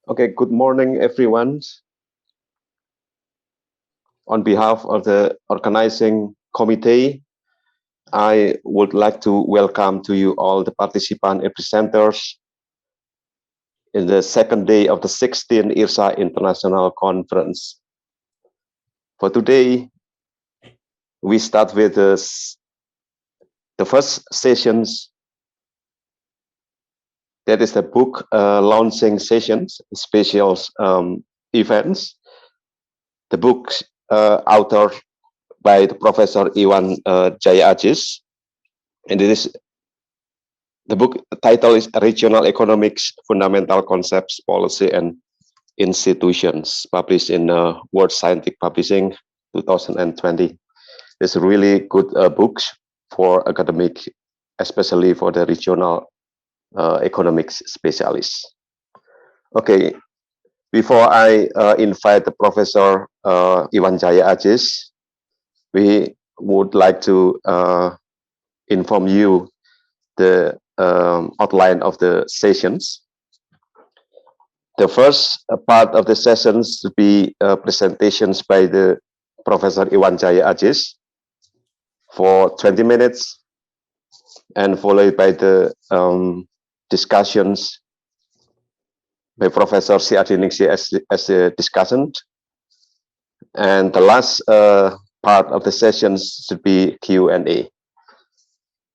Okay, good morning, everyone. On behalf of the organizing committee, I would like to welcome to you all the participant and presenters in the second day of the 16th IRSA International Conference. For today, we start with the first sessions. That is the book launching sessions, special events. The book author by the Professor Iwan Jaya Aziz, and it is the book title is Regional Economics: Fundamental Concepts, Policy, and Institutions, published in World Scientific Publishing 2020. It's a really good book for academic, especially for the regional economics specialists. Okay, before I invite the Professor Iwan Jaya Aziz, we would like to inform you the outline of the sessions. The first part of the sessions will be presentations by the Professor Iwan Jaya Aziz for 20 minutes, and followed by the discussions by Professor Adiningsih as a discussant. And the last part of the sessions should be Q&A.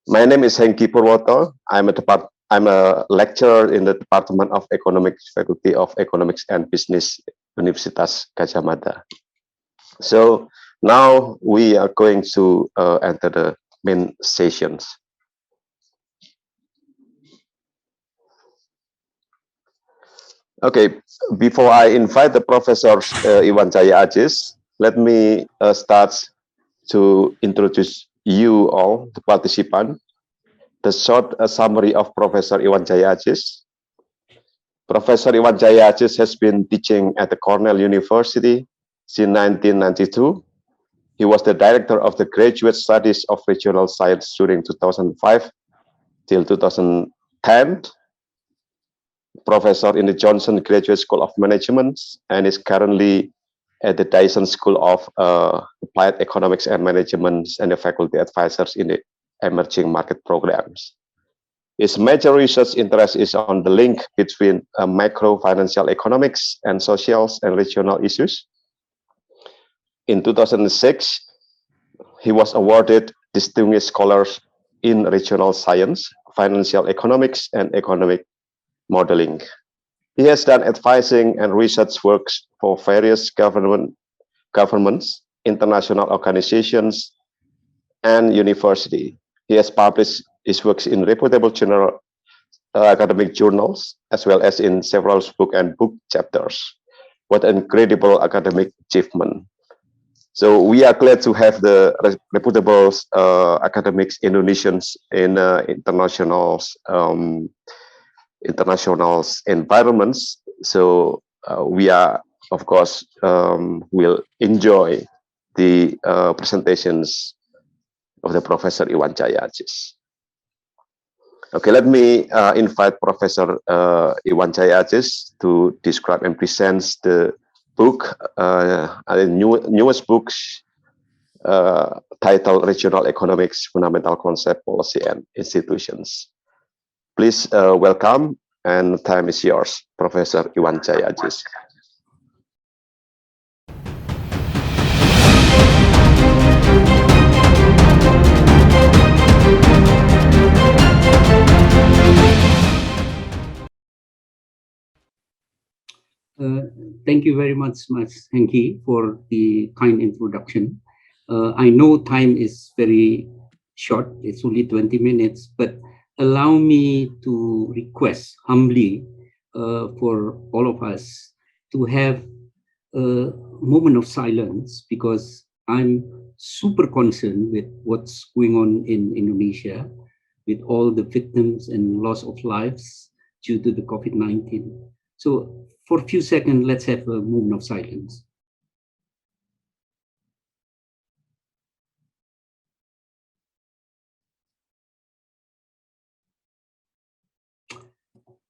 My name is Hengki Purwoto. I'm a lecturer in the Department of Economics, Faculty of Economics and Business, Universitas Gadjah Mada. So now we are going to enter the main sessions. Okay, before I invite the Professor Iwan Jaya Aziz, let me start to introduce you all, the participant. The short summary of Professor Iwan Jaya Aziz. Professor Iwan Jaya Aziz has been teaching at the Cornell University since 1992. He was the director of the Graduate Studies of Regional Science during 2005 till 2010. Professor in the Johnson Graduate School of Management, and is currently at the Dyson School of Applied Economics and Management and the faculty advisors in the emerging market programs. His major research interest is on the link between macro financial economics and social and regional issues. In 2006, he was awarded Distinguished Scholars in Regional Science, Financial Economics, and Economic Modeling. He has done advising and research works for various governments, international organizations, and university. He has published his works in reputable academic journals, as well as in several books and book chapters. What an incredible academic achievement. So we are glad to have the reputable academics Indonesians in international environments. So we are, of course, will enjoy the presentations of the Professor Iwan Jaya Aziz. Okay, let me invite Professor Iwan Jaya Aziz to describe and present the book, the newest books titled Regional Economics: Fundamental Concept, Policy, and Institutions. Please welcome, and time is yours, Professor Iwan Jaya Aziz. Thank you very much, Hengki, for the kind introduction. I know time is very short, it's only 20 minutes, but allow me to request humbly for all of us to have a moment of silence, because I'm super concerned with what's going on in Indonesia, with all the victims and loss of lives due to the COVID-19. So for a few seconds, let's have a moment of silence.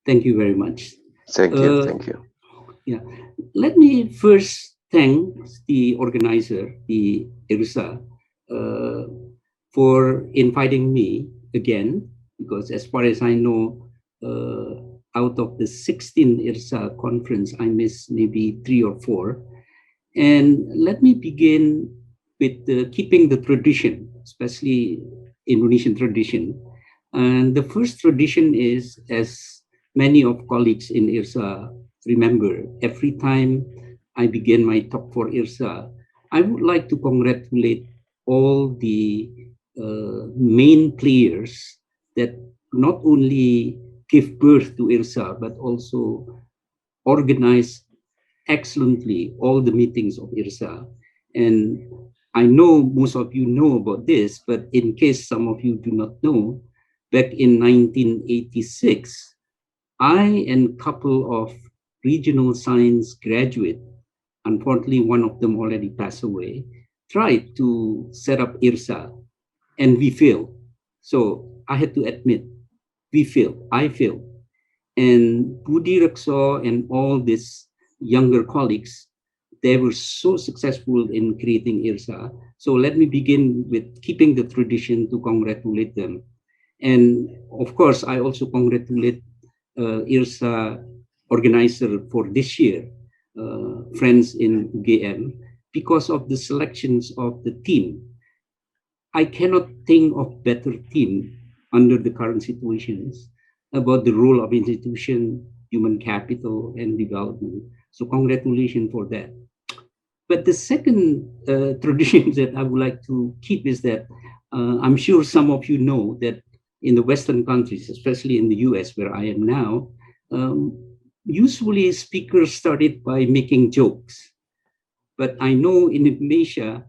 Thank you very much. Thank you. Yeah. Let me first thank the organizer, the IRSA, for inviting me again, because as far as I know, out of the 16 IRSA conference, I missed maybe 3 or 4. And let me begin with keeping the tradition, especially Indonesian tradition. And the first tradition is, as many of colleagues in IRSA remember, every time I begin my talk for IRSA, I would like to congratulate all the main players that not only give birth to IRSA, but also organize excellently all the meetings of IRSA. And I know most of you know about this, but in case some of you do not know, back in 1986, I and a couple of regional science graduates, unfortunately one of them already passed away, tried to set up IRSA, and we failed. So I had to admit, we failed, I failed. And Budi Rekso and all these younger colleagues, they were so successful in creating IRSA. So let me begin with keeping the tradition to congratulate them. And of course, I also congratulate IRSA organizer for this year, friends in UGM, because of the selections of the team. I cannot think of better team under the current situations about the role of institution, human capital, and development. So congratulations for that. But the second tradition that I would like to keep is that I'm sure some of you know that in the Western countries, especially in the US where I am now, usually speakers started by making jokes. But I know in Indonesia,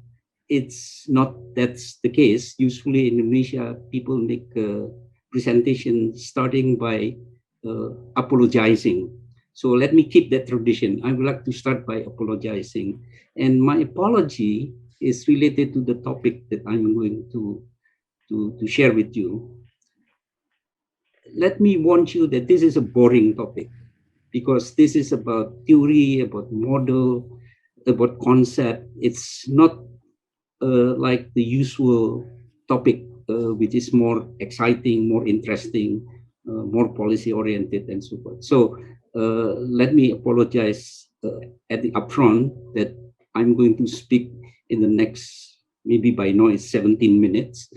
it's not that's the case. Usually in Indonesia, people make a presentation starting by apologizing. So let me keep that tradition. I would like to start by apologizing. And my apology is related to the topic that I'm going to share with you. Let me warn you that this is a boring topic because this is about theory, about model, about concept. It's not like the usual topic, which is more exciting, more interesting, more policy oriented, and so forth. So let me apologize at the upfront that I'm going to speak in the next, maybe by now it's 17 minutes,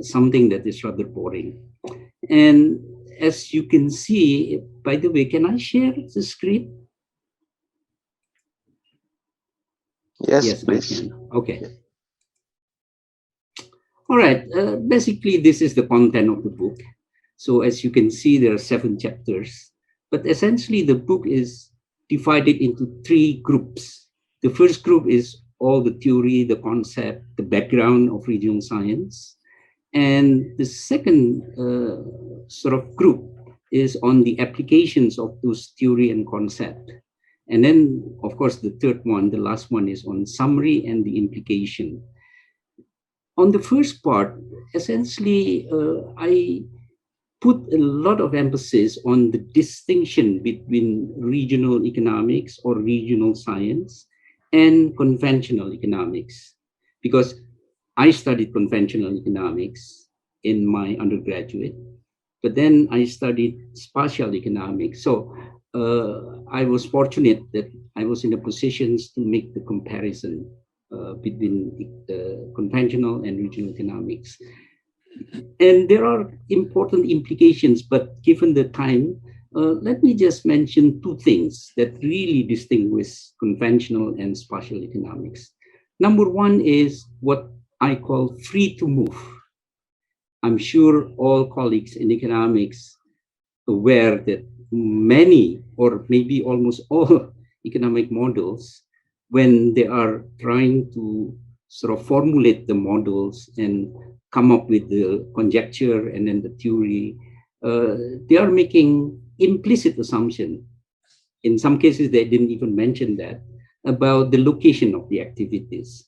something that is rather boring. And as you can see, by the way, can I share the screen? Yes, I please. can. Okay. All right. Basically, this is the content of the book. So as you can see, there are 7 chapters, but essentially the book is divided into 3 groups. The first group is all the theory, the concept, the background of regional science. And the second sort of group is on the applications of those theory and concept. And then, of course, the third one, the last one, is on summary and the implication. On the first part, essentially, I put a lot of emphasis on the distinction between regional economics or regional science and conventional economics, because I studied conventional economics in my undergraduate, but then I studied spatial economics. So I was fortunate that I was in a position to make the comparison between conventional and regional economics. And there are important implications, but given the time, let me just mention 2 things that really distinguish conventional and spatial economics. Number 1 is what I call free to move. I'm sure all colleagues in economics aware that many, or maybe almost all economic models, when they are trying to sort of formulate the models and come up with the conjecture and then the theory, they are making implicit assumption. In some cases, they didn't even mention that, about the location of the activities.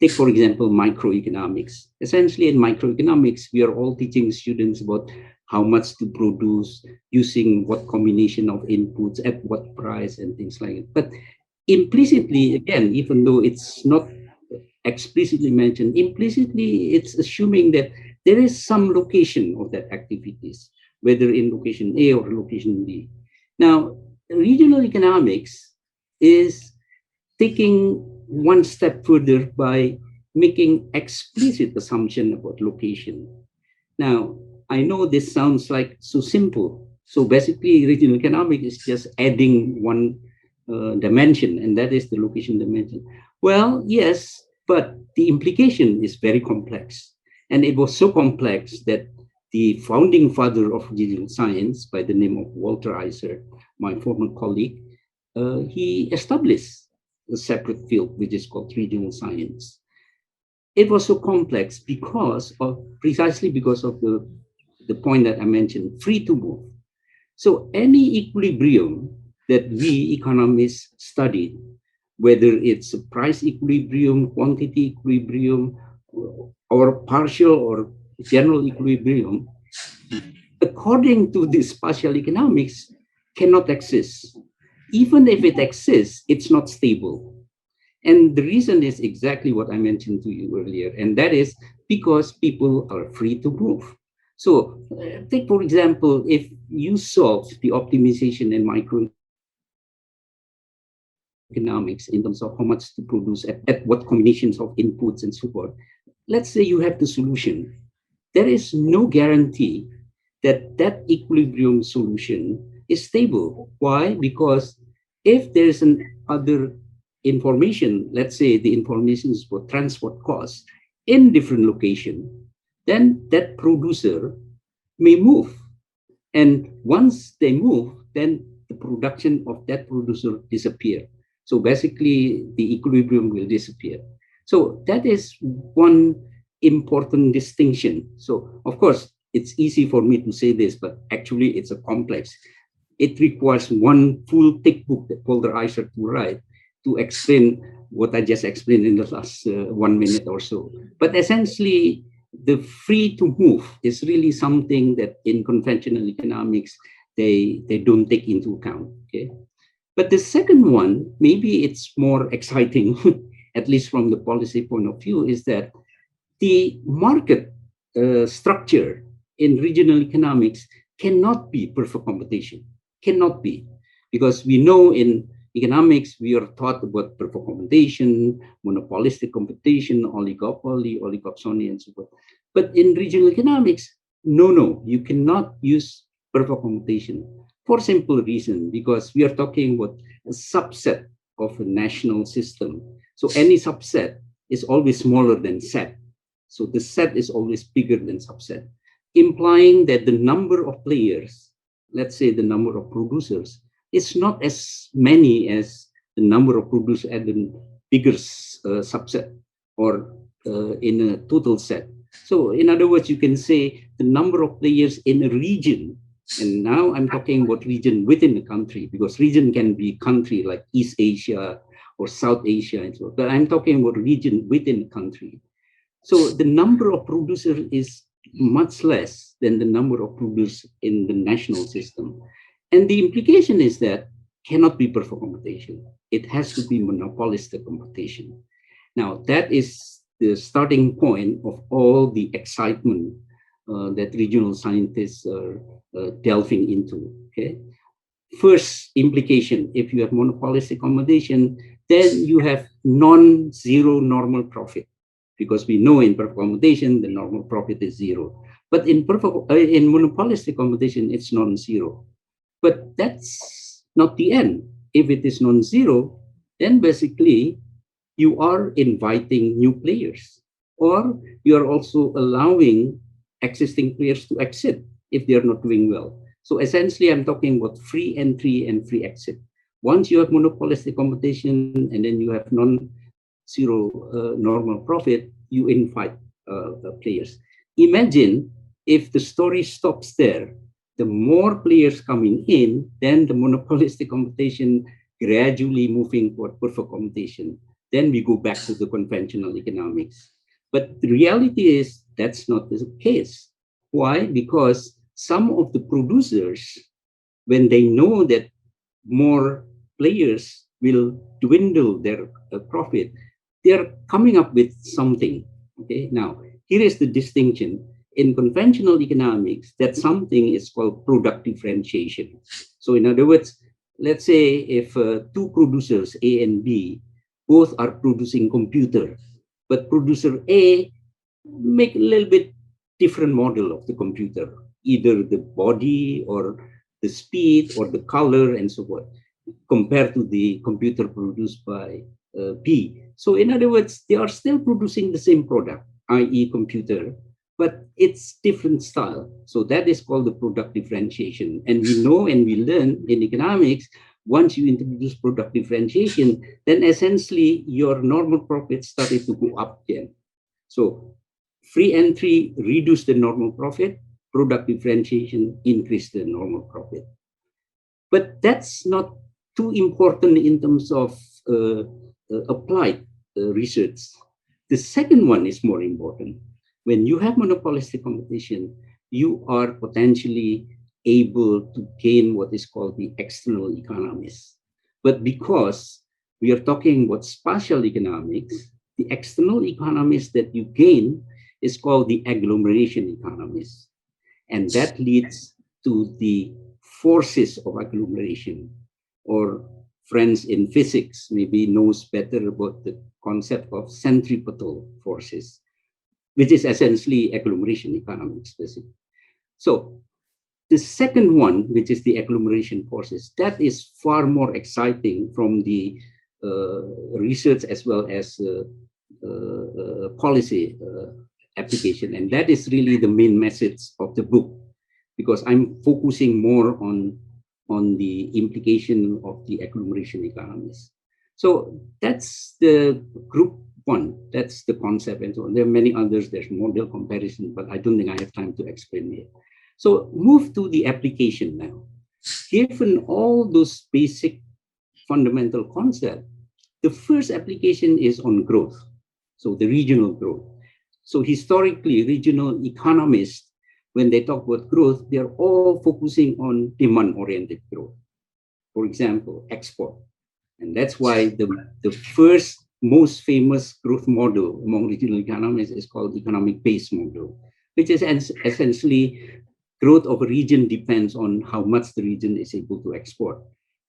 Take, for example, microeconomics. Essentially, in microeconomics, we are all teaching students about how much to produce, using what combination of inputs, at what price, and things like that. But implicitly, again, even though it's not explicitly mentioned, implicitly it's assuming that there is some location of that activities, whether in location A or location B. Now, regional economics is taking one step further by making explicit assumption about location. Now, I know this sounds like so simple. So basically, regional economics is just adding one dimension, and that is the location dimension. Well, yes, but the implication is very complex. And it was so complex that the founding father of regional science, by the name of Walter Iser, my former colleague, he established a separate field, which is called regional science. It was so complex because of, precisely because of the point that I mentioned, free to move. So any equilibrium that we economists studied, whether it's a price equilibrium, quantity equilibrium, or partial or general equilibrium, according to this spatial economics, cannot exist. Even if it exists, it's not stable. And the reason is exactly what I mentioned to you earlier, and that is because people are free to move. So take, for example, if you solve the optimization and microeconomics in terms of how much to produce at what combinations of inputs and so forth, let's say you have the solution. There is no guarantee that that equilibrium solution is stable. Why? Because if there's an other information, let's say the information is for transport costs in different location, then that producer may move. And once they move, then the production of that producer disappear. So basically the equilibrium will disappear. So that is one important distinction. So of course, it's easy for me to say this, but actually it's a complex. It requires one full thick book that Walter Iser to write to explain what I just explained in the last 1 minute or so. But essentially, the free to move is really something that in conventional economics, they don't take into account. Okay? But the second one, maybe it's more exciting, at least from the policy point of view, is that the market structure in regional economics cannot be perfect competition, cannot be. Because we know in economics, we are taught about perfect competition, monopolistic competition, oligopoly, oligopsony, and so forth. But in regional economics, no, you cannot use perfect competition for simple reason, because we are talking about a subset of a national system. So any subset is always smaller than set. So the set is always bigger than subset, implying that the number of players, let's say the number of producers, is not as many as the number of producers at the bigger subset or in a total set. So in other words, you can say the number of players in a region, and now I'm talking about region within the country, because region can be country like East Asia or South Asia and so on, but I'm talking about region within the country. So the number of producers is much less than the number of producers in the national system. And the implication is that cannot be perfect competition. It has to be monopolistic competition. Now, that is the starting point of all the excitement that regional scientists are delving into. Okay. First implication, if you have monopolistic accommodation, then you have non-zero normal profit, because we know in perfect accommodation, the normal profit is zero. But in monopolistic accommodation, it's non-zero. But that's not the end. If it is non-zero, then basically you are inviting new players, or you are also allowing existing players to exit if they are not doing well. So essentially, I'm talking about free entry and free exit. Once you have monopolistic competition and then you have non-zero normal profit, you invite players. Imagine if the story stops there. The more players coming in, then the monopolistic competition gradually moving toward perfect competition. Then we go back to the conventional economics. But the reality is that's not the case. Why? Because some of the producers, when they know that more players will dwindle their profit, they are coming up with something. Okay, now here is the distinction. In conventional economics, that something is called product differentiation. So in other words, let's say if two producers, A and B, both are producing computer, but producer A make a little bit different model of the computer, either the body or the speed or the color and so forth, compared to the computer produced by B. So in other words, they are still producing the same product, i.e. computer, but it's different style. So that is called the product differentiation. And we know and we learn in economics, once you introduce product differentiation, then essentially your normal profit started to go up again. So free entry reduce the normal profit, product differentiation increase the normal profit. But that's not too important in terms of applied research. The second one is more important. When you have monopolistic competition, you are potentially able to gain what is called the external economies. But because we are talking about spatial economics, the external economies that you gain is called the agglomeration economies. And that leads to the forces of agglomeration, or friends in physics maybe knows better about the concept of centripetal forces, which is essentially agglomeration economics, basically. So the second one, which is the agglomeration forces, that is far more exciting from the research as well as policy application. And that is really the main message of the book, because I'm focusing more on the implication of the agglomeration economies. So that's the group one, that's the concept and so on. There are many others, there's model comparison, but I don't think I have time to explain it. So move to the application now. Given all those basic fundamental concepts, the first application is on growth, so the regional growth. So historically, regional economists, when they talk about growth, they're all focusing on demand-oriented growth. For example, export. And that's why the first most famous growth model among regional economists is called economic base model, which is essentially growth of a region depends on how much the region is able to export.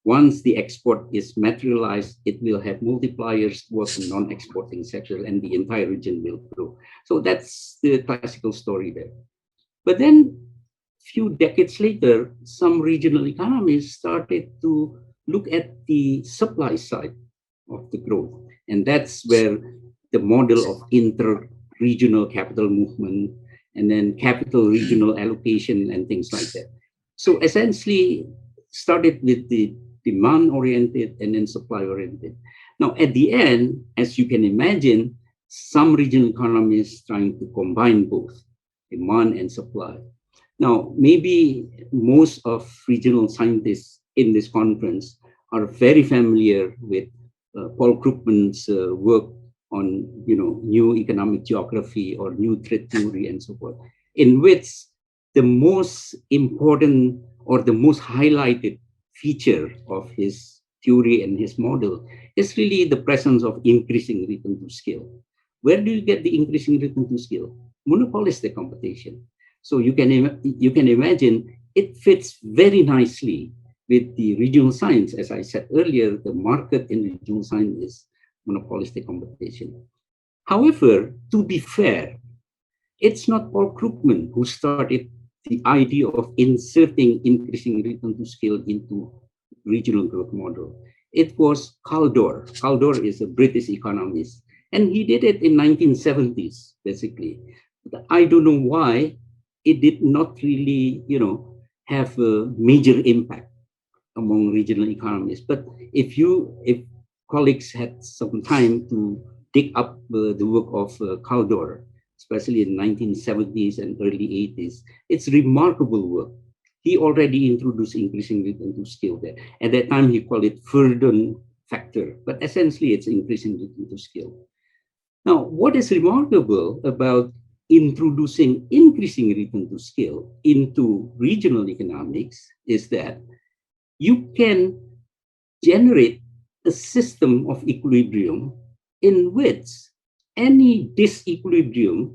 Once the export is materialized, it will have multipliers towards the non-exporting sector and the entire region will grow. So that's the classical story there. But then a few decades later, some regional economists started to look at the supply side of the growth. And that's where the model of inter-regional capital movement and then capital regional allocation and things like that. So essentially started with the demand-oriented and then supply-oriented. Now, at the end, as you can imagine, some regional economies trying to combine both demand and supply. Now, maybe most of regional scientists in this conference are very familiar with Paul Krugman's work on, new economic geography or new trade theory and so forth, in which the most important or the most highlighted feature of his theory and his model is really the presence of increasing return to scale. Where do you get the increasing return to scale? Monopolistic competition. So you can imagine it fits very nicely with the regional science. As I said earlier, the market in regional science is monopolistic competition. However, to be fair, it's not Paul Krugman who started the idea of inserting increasing return to scale into regional growth model. It was Kaldor. Kaldor is a British economist, and he did it in 1970s, basically. But I don't know why it did not really, have a major impact among regional economists. But if colleagues had some time to dig up the work of Kaldor, especially in 1970s and early 80s, it's remarkable work. He already introduced increasing return to scale there. At that time, he called it Verdun factor, but essentially it's increasing return to scale. Now, what is remarkable about introducing increasing return to scale into regional economics is that you can generate a system of equilibrium in which any disequilibrium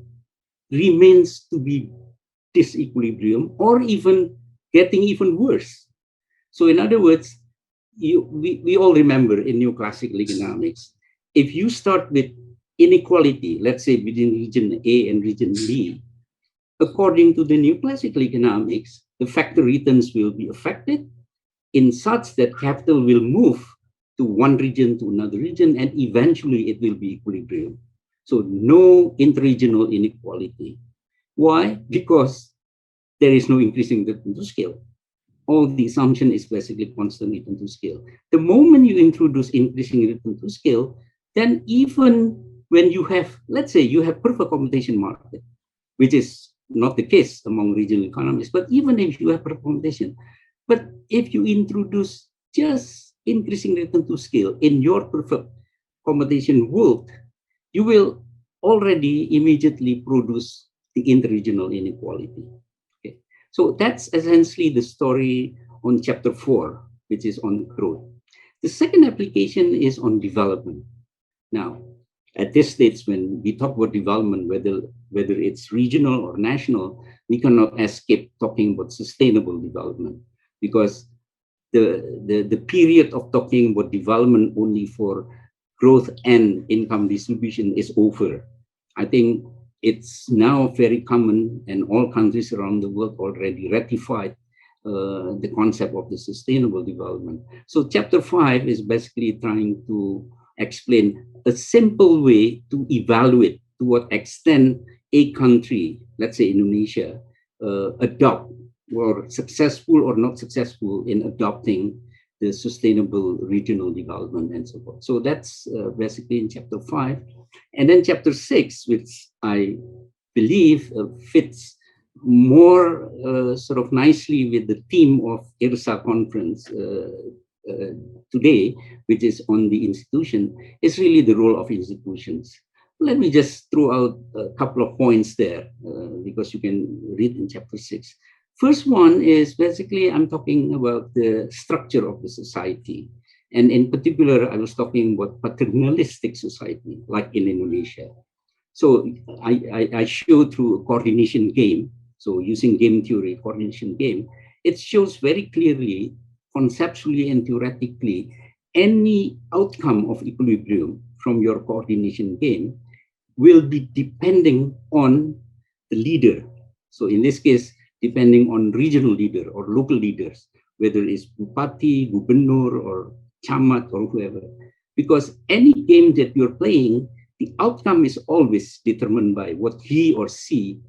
remains to be disequilibrium or even getting even worse. So in other words, we all remember in neoclassical economics, if you start with inequality, let's say between region A and region B, according to the neoclassical economics, the factor returns will be affected in such that capital will move to one region to another region, and eventually it will be equilibrium. So no interregional inequality. Why? Because there is no increasing return to scale. All the assumption is basically constant return to scale. The moment you introduce increasing return to scale, then even when you have, let's say you have perfect competition market, which is not the case among regional economies, but even if you have perfect competition, but if you introduce just increasing return to scale in your perfect competition world, you will already immediately produce the interregional inequality. Okay. So that's essentially the story on chapter 4, which is on growth. The second application is on development. Now, at this stage, when we talk about development, whether it's regional or national, we cannot escape talking about sustainable development, because the period of talking about development only for growth and income distribution is over. I think it's now very common, and all countries around the world already ratified the concept of the sustainable development. So chapter 5 is basically trying to explain a simple way to evaluate to what extent a country, let's say Indonesia, adopt or successful or not successful in adopting the sustainable regional development and so forth. So that's basically in chapter 5. And then chapter 6, which I believe fits more sort of nicely with the theme of IRSA conference today, which is on the institution, is really the role of institutions. Let me just throw out a couple of points there because you can read in chapter 6. First one is basically I'm talking about the structure of the society. And in particular, I was talking about paternalistic society, like in Indonesia. So I show through a coordination game. So using game theory, coordination game, it shows very clearly, conceptually and theoretically, any outcome of equilibrium from your coordination game will be depending on the leader. So in this case, depending on regional leader or local leaders, whether it's bupati, gubernur, or camat, or whoever. Because any game that you're playing, the outcome is always determined by what he or she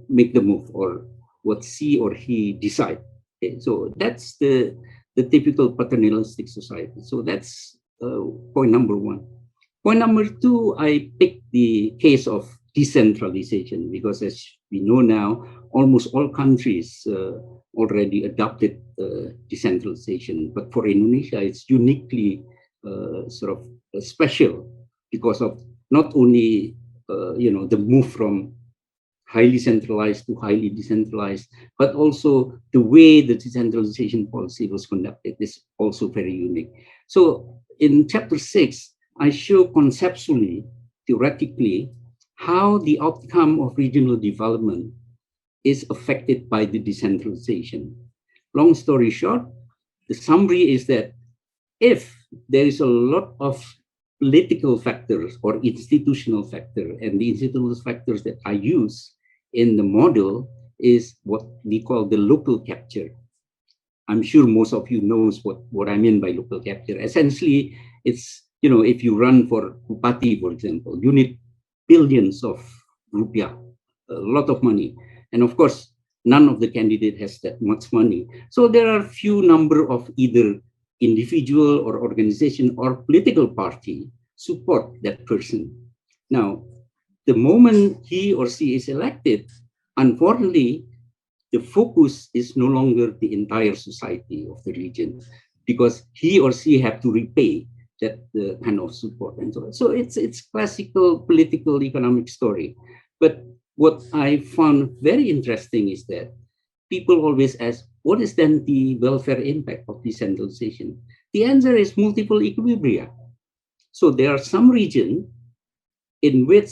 make the move, or what she or he decide. Okay, so that's the typical paternalistic society. So that's point number one. Point number two, I picked the case of decentralization, because as we know now, almost all countries already adopted decentralization. But for Indonesia, it's uniquely sort of special because of not only the move from highly centralized to highly decentralized, but also the way the decentralization policy was conducted is also very unique. So in chapter 6, I show conceptually, theoretically, how the outcome of regional development is affected by the decentralization. Long story short, the summary is that if there is a lot of political factors or institutional factor, and the institutional factors that I use in the model is what we call the local capture. I'm sure most of you knows what I mean by local capture. Essentially, it's, if you run for Bupati, for example, you need billions of rupiah, a lot of money. And of course, none of the candidate has that much money. So there are few number of either individual or organization or political party support that person. Now, the moment he or she is elected, unfortunately, the focus is no longer the entire society of the region, because he or she have to repay that kind of support and so on. So it's classical political economic story. But what I found very interesting is that people always ask, what is then the welfare impact of decentralization? The answer is multiple equilibria. So there are some regions in which,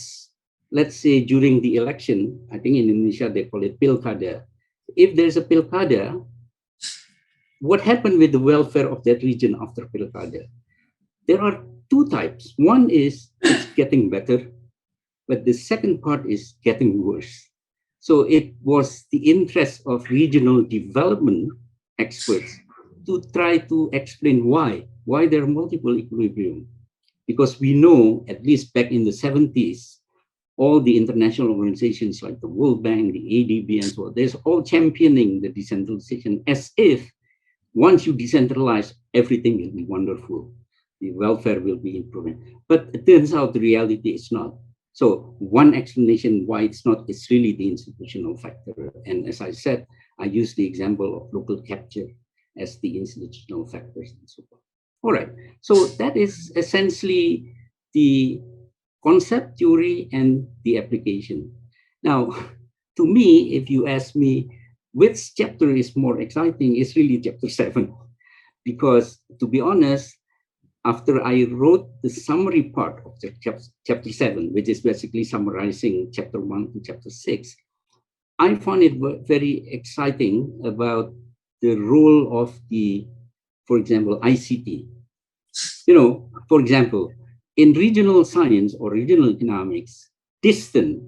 let's say during the election, I think in Indonesia they call it pilkada. If there's a pilkada, what happened with the welfare of that region after pilkada? There are two types. One is it's getting better, but the second part is getting worse. So it was the interest of regional development experts to try to explain why there are multiple equilibrium. Because we know, at least back in the 70s, all the international organizations like the World Bank, the ADB, and so on, they're all championing the decentralization as if once you decentralize, everything will be wonderful. The welfare will be improving. But it turns out the reality is not. So one explanation why it's not is really the institutional factor. And as I said, I use the example of local capture as the institutional factors and so forth. All right. So that is essentially the concept, theory, and the application. Now, to me, if you ask me which chapter is more exciting, it's really chapter 7. Because to be honest, after I wrote the summary part of the chapter 7, which is basically summarizing chapter 1 to chapter 6, I found it very exciting about the role of the, for example, ICT. You know, for example, in regional science or regional economics, distance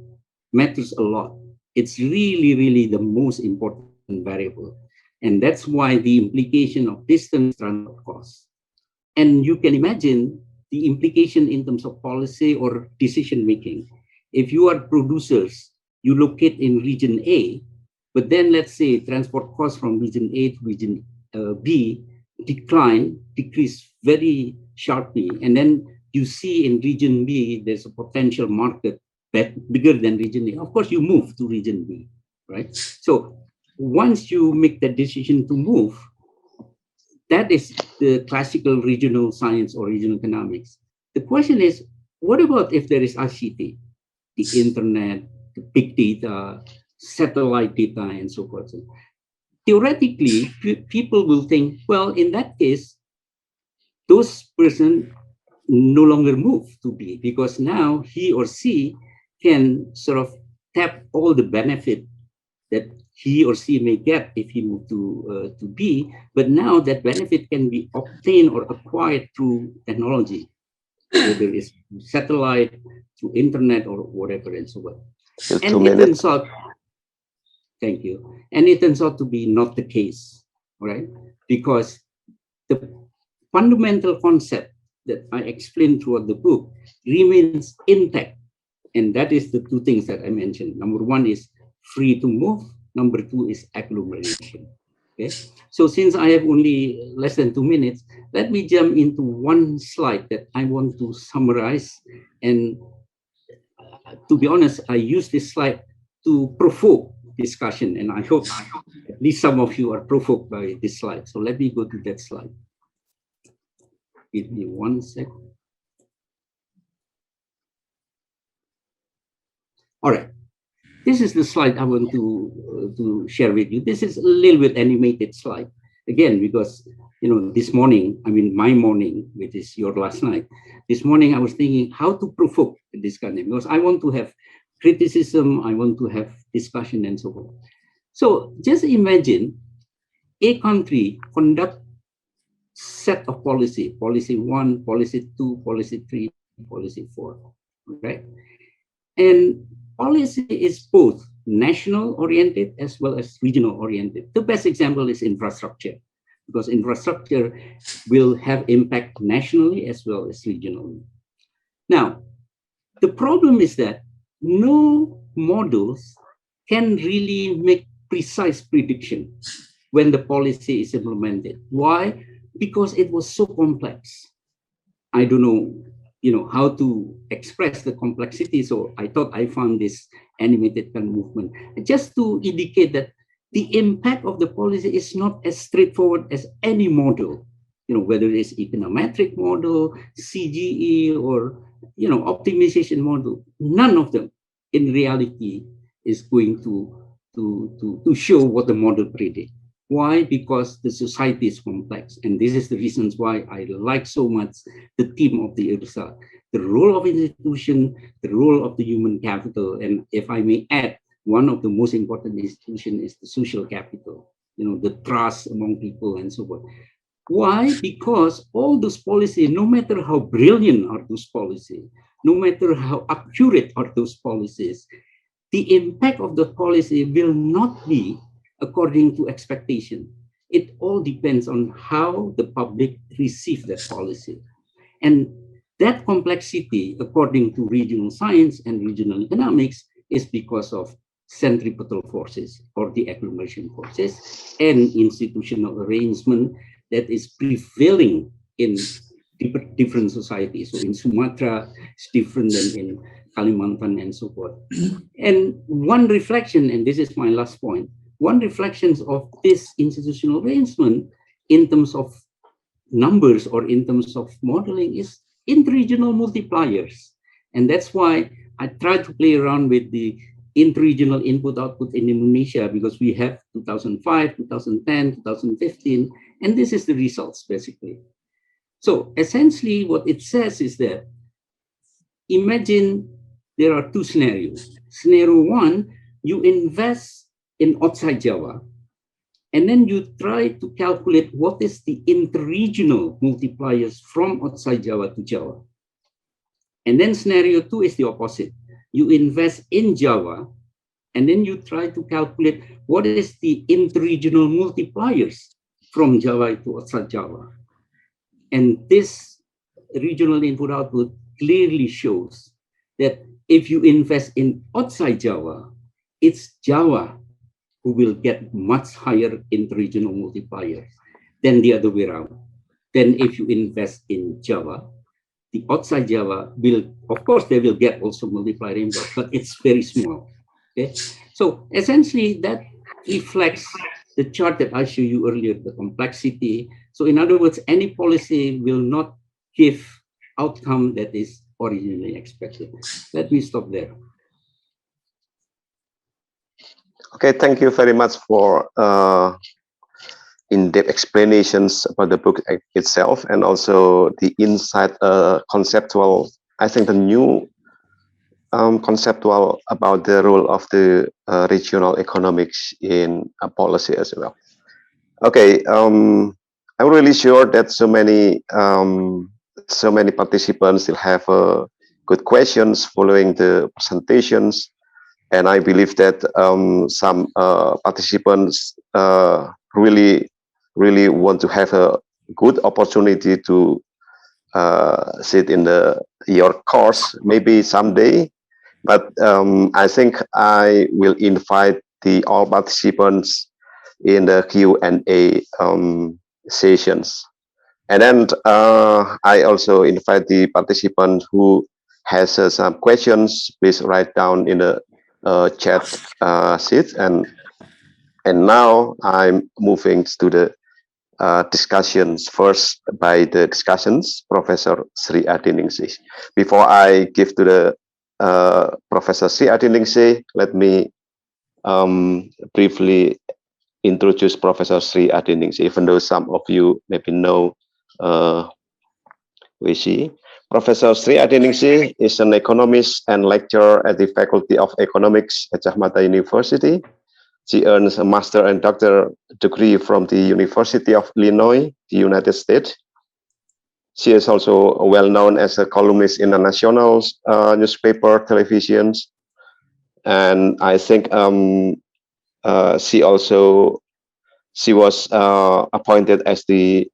matters a lot. It's really, really the most important variable. And that's why the implication of distance transport costs. And you can imagine the implication in terms of policy or decision making. If you are producers, you locate in region A, but then let's say transport costs from region A to region B decrease very sharply. And then you see in region B, there's a potential market bigger than region A. Of course, you move to region B, right? So once you make that decision to move, that is the classical regional science or regional economics. The question is, what about if there is ICT, the internet, the big data, satellite data, and so forth? So theoretically, people will think, well, in that case, those person no longer move to B because now he or she can sort of tap all the benefit that he or she may get if he moved to B, but now that benefit can be obtained or acquired through technology, whether it's satellite, through internet, or whatever and so on. And it turns out, thank you, and it turns out to be not the case, right? Because the fundamental concept that I explained throughout the book remains intact. And that is the two things that I mentioned. Number one is free to move. Number two is agglomeration. Okay. So since I have only less than 2 minutes, let me jump into one slide that I want to summarize. And to be honest, I use this slide to provoke discussion. And I hope at least some of you are provoked by this slide. So let me go to that slide. Give me 1 second. All right. This is the slide I want to share with you. This is a little bit animated slide. Again, because, you know, this morning, I mean, my morning, which is your last night, this morning I was thinking how to provoke this kind of, because I want to have criticism, I want to have discussion and so on. So just imagine a country conduct set of policy 1, policy 2, policy 3, policy 4, right? And policy is both national oriented as well as regional oriented. The best example is infrastructure, because infrastructure will have impact nationally as well as regionally. Now, the problem is that no models can really make precise prediction when the policy is implemented. Why? Because it was so complex. I don't know, you know, how to express the complexity. So I thought I found this animated kind of movement just to indicate that the impact of the policy is not as straightforward as any model, you know, whether it's econometric model, CGE, or, you know, optimization model. None of them in reality is going to show what the model predict. Why? Because the society is complex, and this is the reasons why I like so much the theme of the IRSA, the role of institution, the role of the human capital, and if I may add, one of the most important institution is the social capital, the trust among people and so on. Why? Because all those policies, no matter how brilliant are those policies, no matter how accurate are those policies, the impact of the policy will not be according to expectation. It all depends on how the public receive that policy. And that complexity, according to regional science and regional economics, is because of centripetal forces or the agglomeration forces and institutional arrangement that is prevailing in different societies. So in Sumatra, it's different than in Kalimantan and so forth. And one reflection, and this is my last point, one reflection of this institutional arrangement in terms of numbers or in terms of modeling is interregional multipliers. And that's why I try to play around with the interregional input-output in Indonesia, because we have 2005, 2010, 2015, and this is the results, basically. So essentially what it says is that, imagine there are two scenarios. Scenario one, you invest in outside Java, and then you try to calculate what is the interregional multipliers from outside Java to Java. And then scenario two is the opposite. You invest in Java, and then you try to calculate what is the interregional multipliers from Java to outside Java. And this regional input-output clearly shows that if you invest in outside Java, it's Java who will get much higher interregional multipliers than the other way around. Then if you invest in Java, the outside Java will, of course, they will get also multiplier impact, but it's very small. Okay, so essentially that reflects the chart that I showed you earlier, the complexity. So in other words, any policy will not give outcome that is originally expected. Let me stop there. Okay, thank you very much for in-depth explanations about the book itself, and also the insight, conceptual, I think the new conceptual about the role of the regional economics in policy as well. Okay, I'm really sure that so many participants still have good questions following the presentations, and I believe that some participants really want to have a good opportunity to sit in your course maybe someday. But I think I will invite all participants in the Q&A sessions. And then I also invite the participant who has some questions, please write down in the chat sheet. And now I'm moving to the discussions, first by the discussions, Professor Sri Adiningsih. Before I give to the Professor Sri Adiningsih, let me briefly introduce Professor Sri Adiningsih, even though some of you maybe know who is she. Professor Sri Adiningsih is an economist and lecturer at the Faculty of Economics at Mada University. She earns a master and doctor degree from the University of Illinois, the United States. She is also well known as a columnist in the national newspaper, televisions, and I think she was appointed as the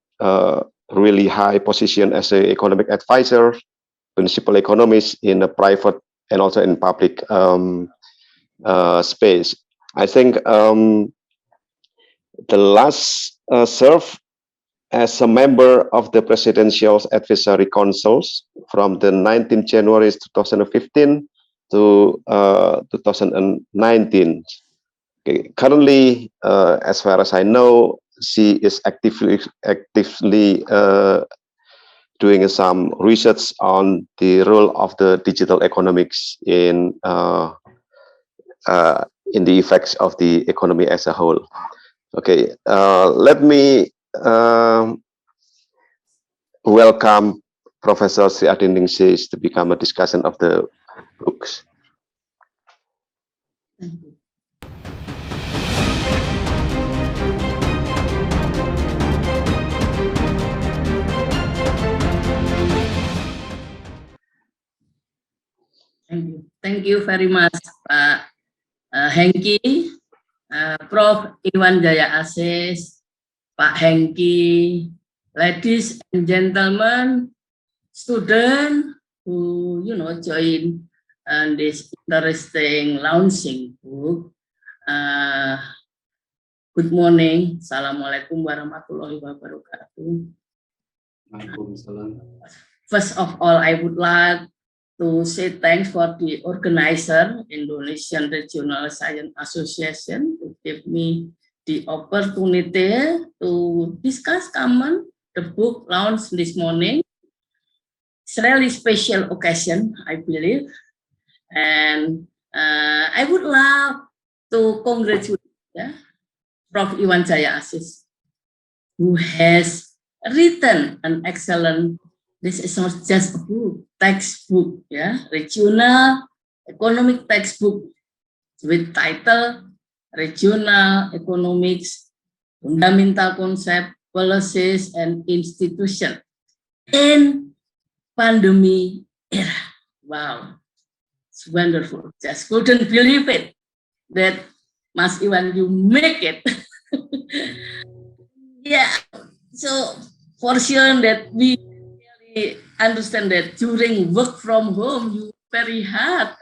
really high position as an economic advisor, principal economist in a private and also in public space. I think the last served as a member of the Presidential Advisory Councils from the 19th January 2015 to 2019. Okay. Currently, as far as I know, she is actively doing some research on the role of the digital economics in in the effects of the economy as a whole. Okay, let me welcome Professor Sri Adiningsih to become a discussant of the books. Thank you very much, Pak Hengki, Prof. Iwan Jaya Aziz, Pak Hengki, ladies and gentlemen, students who join this interesting launching book. Good morning, Assalamualaikum warahmatullahi wabarakatuh. First of all, I would like to say thanks for the organizer, Indonesian Regional Science Association, to give me the opportunity to discuss the book launched this morning. It's a really special occasion, I believe. And I would love to congratulate Prof. Iwan Jaya Aziz, who has written an excellent, this is not just a book, textbook, regional economic textbook with title Regional Economics, Fundamental Concept, Policies, and Institution in Pandemic Era. Wow, it's wonderful. Just couldn't believe it that Mas Iwan, you make it. Yeah, so for sure that we understand that during work from home, you very hard,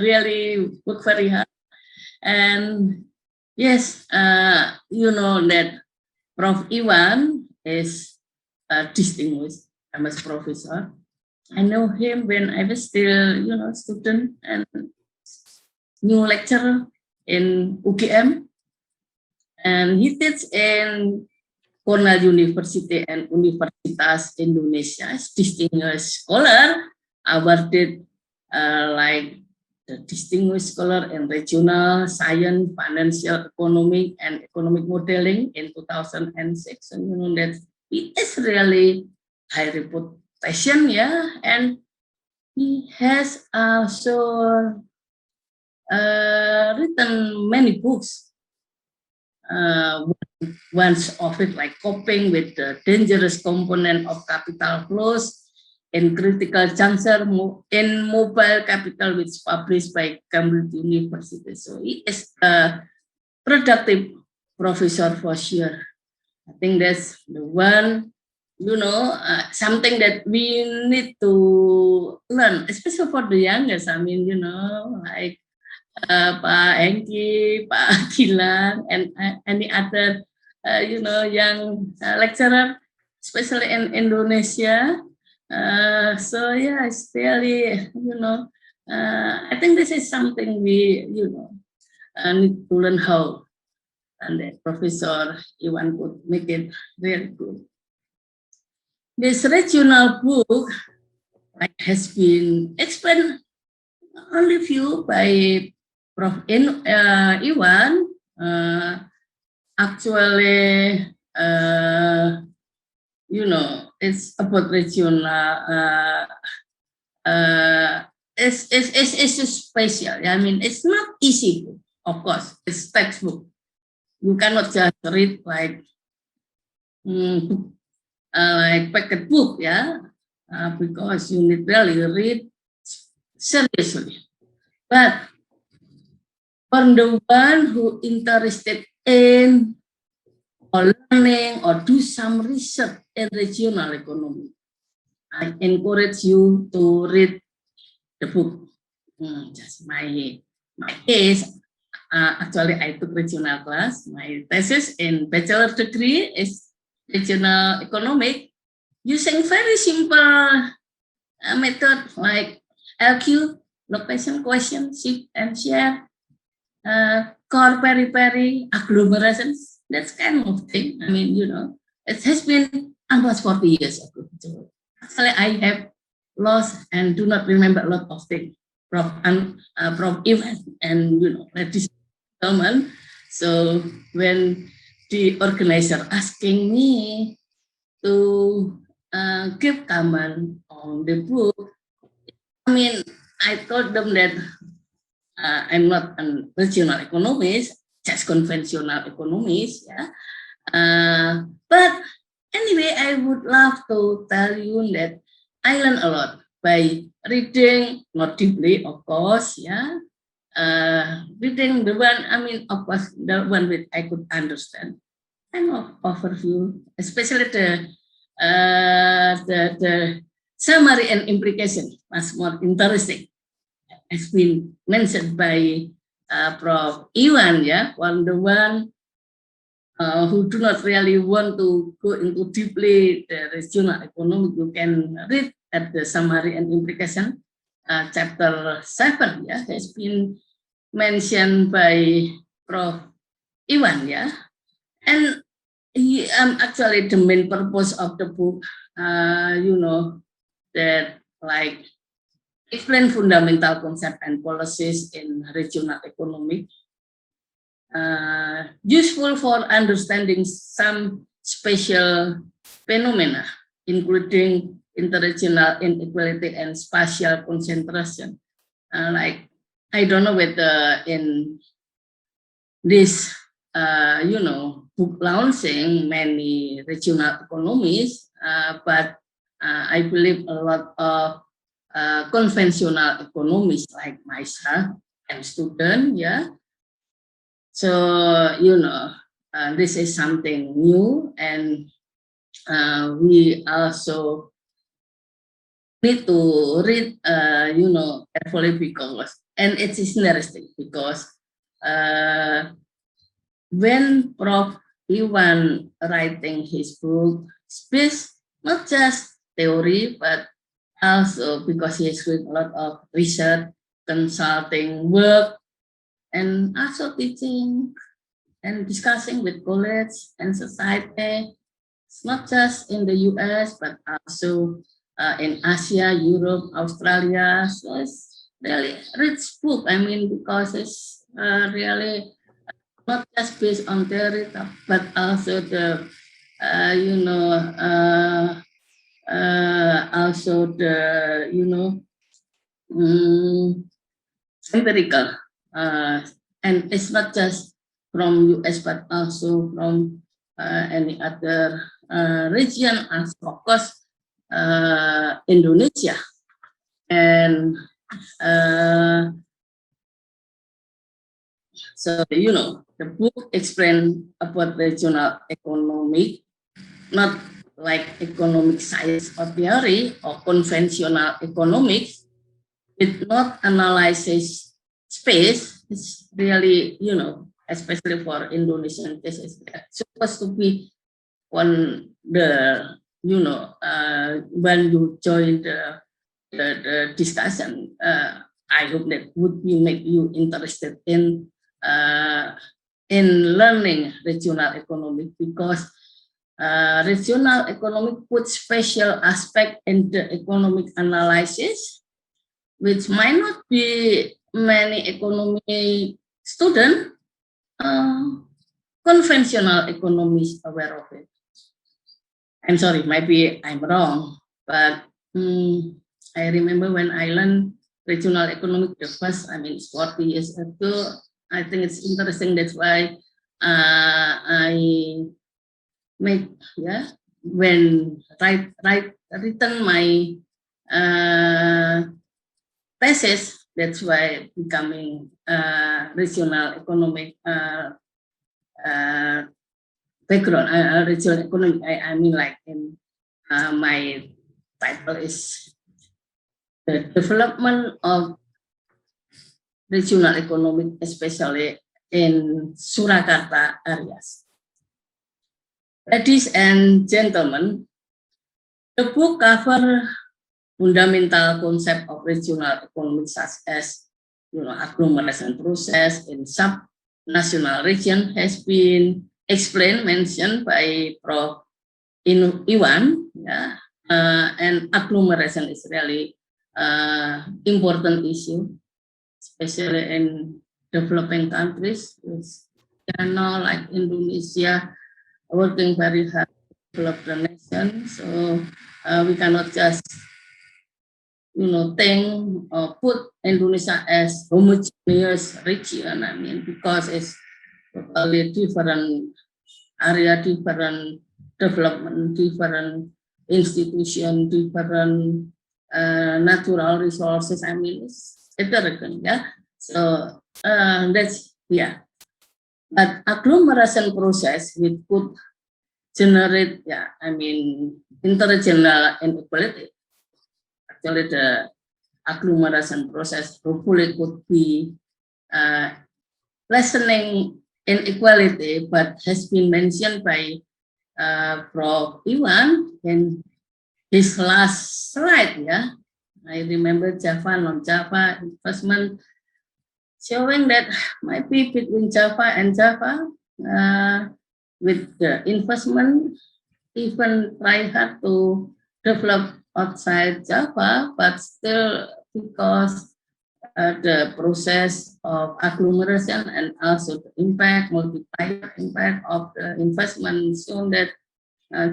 really work very hard. And yes, you know that Prof. Iwan is distinguished MS professor. I know him when I was still, student and new lecturer in UGM. And he teaches in Cornell University and Universitas Indonesia as distinguished scholar, awarded like the distinguished scholar in regional science, financial economic, and economic modeling in 2006. And you know that he is really high reputation, and he has also written many books. One of it like coping with the dangerous component of capital flows in critical juncture in mobile capital, which published by Cambridge University. So he is a productive professor for sure. I think that's the one, something that we need to learn, especially for the youngest. I mean, like Pak Hengki, Pak Gilang, and any other, young lecturer, especially in Indonesia. So yeah, it's really, I think this is something we, need to learn how, and that Professor Iwan could make it very good. This regional book has been explained only few by Prof. Iwan. Actually, it's about regional. It's special. I mean, it's not easy book, of course. It's textbook. You cannot just read like packet book, because you need really read seriously. But for the one who interested in or learning or do some research in regional economy, I encourage you to read the book. Just my case, actually I took regional class. My thesis in bachelor degree is regional economic, using very simple method like LQ, location, question, shift and share, core, periphery, agglomerations, that kind of thing. I mean, it has been almost 40 years ago. Actually, I have lost and do not remember a lot of things Prof Iwan and ladies and gentlemen. So when the organizer asking me to give comment on the book, I mean, I told them that I'm not a regional economist, just conventional economist, yeah. But anyway, I would love to tell you that I learned a lot by reading, not deeply, of course, yeah. Reading the one, I mean, of course, the one which I could understand. Kind of overview, especially the summary and implication was more interesting. Has been mentioned by Prof. Iwan, yeah, the one who do not really want to go into deeply the regional economic, you can read at the summary and implication, chapter 7, yeah, has been mentioned by Prof. Iwan, yeah, and actually the main purpose of the book, that like explain fundamental concept and policies in regional economic, useful for understanding some special phenomena, including interregional inequality and spatial concentration. Like, I don't know whether in this, book launching many regional economies, but I believe a lot of conventional economists like myself and student, yeah. So, this is something new, and we also need to read, carefully, because, and it is interesting because when Prof. Iwan writing his book, space not just theory, but also because he is doing a lot of research, consulting work, and also teaching and discussing with college and society. It's not just in the US, but also in Asia, Europe, Australia. So it's really rich book. I mean, because it's really not just based on theory, but also the, also the, empirical. And it's not just from US, but also from any other region, and of course, Indonesia. And so, the book explains about regional economic, not like economic science or theory or conventional economics. It not analyzes space. It's really, especially for Indonesian cases, supposed to be on the, when you join the discussion. I hope that would make you interested in learning regional economic, because regional economic puts special aspect in the economic analysis, which might not be many economy student, conventional economists aware of it. I'm sorry, maybe I'm wrong, but I remember when I learned regional economic the first, 40 years ago. I think it's interesting. That's why I make, when written my thesis, that's why becoming regional economic background, regional economic. I mean, like in my title is the development of regional economic, especially in Surakarta areas. Ladies and gentlemen, the book covers fundamental concept of regional economic, such as agglomeration process in sub-national region, has been explained, mentioned by Prof. Iwan, and agglomeration is really important issue. especially in developing countries, which like Indonesia, working very hard to develop the nation. So we cannot just, think or put Indonesia as homogeneous region. I mean, because it's totally different area, different development, different institution, different natural resources. I mean, it's heterogeneous. Yeah. So that's But agglomeration process which could generate, interregional inequality. Actually, the agglomeration process hopefully could be lessening inequality, but has been mentioned by Prof. Iwan in his last slide. Yeah, I remember Java, non-Java investment, showing that maybe between Java and Java, with the investment, even try hard to develop outside Java, but still because the process of agglomeration and also the multiplier impact of the investment shown that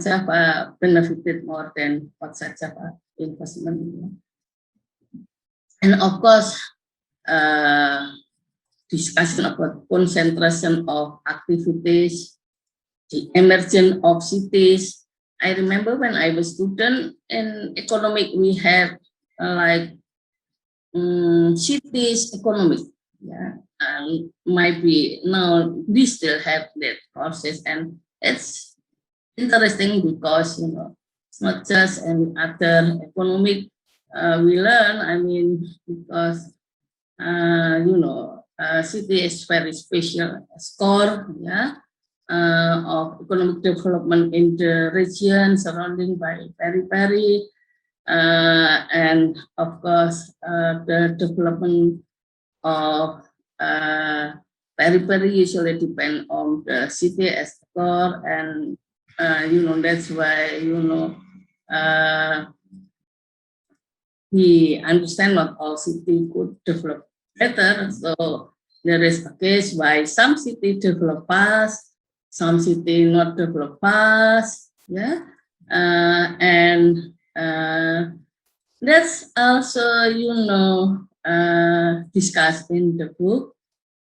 Java benefited more than outside Java investment. And of course, discussion about concentration of activities, the emergence of cities. I remember when I was student in economic, we have cities economic. Yeah, might be now we still have that process, and it's interesting because it's not just any other economic we learn. I mean, because city is very special score, of economic development in the region surrounding by periphery, and of course the development of periphery usually depend on the city as core, and that's why we understand not all city could develop better. So there is a case why some city develop fast, some city not develop fast, and that's also discussed in the book,